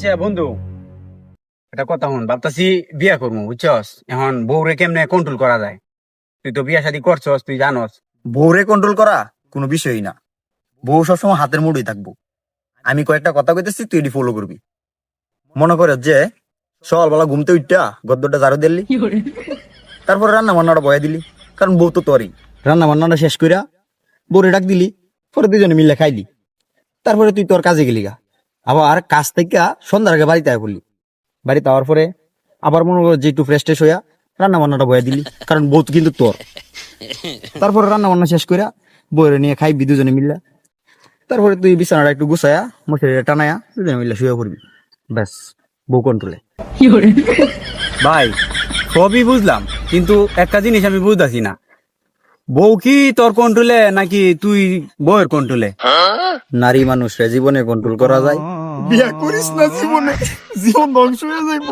আচ্ছা বন্ধু, এটা কথা হন, ভাবতাছি বিয়া করবো, বুঝছস? এখন বউরে কেমনে কন্ট্রোল করা যায়? তুই তো বিয়া শাদী করছস, তুই জানস। বউরে কন্ট্রোল করা কোনো বিষয়ই না। বউ সবসময় হাতের মুঠোই থাকবো। আমি কয়েকটা কথা কইতেছি, তুই এটি ফলো করবি। মনে করে যে সকালবেলা ঘুমতে উঠটা গদ্দরটা ঝাড়ু দিলি, তারপরে রান্না বান্নাটা বয়া দিলি, কারণ বউ তো তোরই। রান্না বান্নাটা শেষ কইরা বউরে ডাক দিলি, পরে দুজনে মিলে খাইলি, তারপরে তুই তোর কাজে গেলি গা। আবার কাজ থেকে সন্ধ্যার আগে বাড়িতে আয় বললি, বাড়িতে আওয়ার পরে আবার মনে করো যে একটু ফ্রেশ ট্রেশ হইয়া রান্না বান্নাটা বয়া দিলি, কারণ বউ তো কিন্তু তোর। তারপরে রান্না বান্না শেষ কইরা বউরে নিয়ে খাইবি দুজনে মিল্লা, তারপরে তুই বিছানাটা একটু গুছায়া মশারিটা টানায়া দুজনে মিলে শুয়ে পড়বি। ব্যাস, বউ কন্ট্রোলে। ভাই, সবই বুঝলাম, কিন্তু একটা জিনিস আমি বুঝতেছি না, বউ কি তোর কন্ট্রোলে নাকি তুই বউয়ের কন্ট্রোলে? নারী মানুষরা জীবনে কন্ট্রোল করা যায়? বিয়া করিস না, জীবনে জীবন ধ্বংস হয়ে যাইব।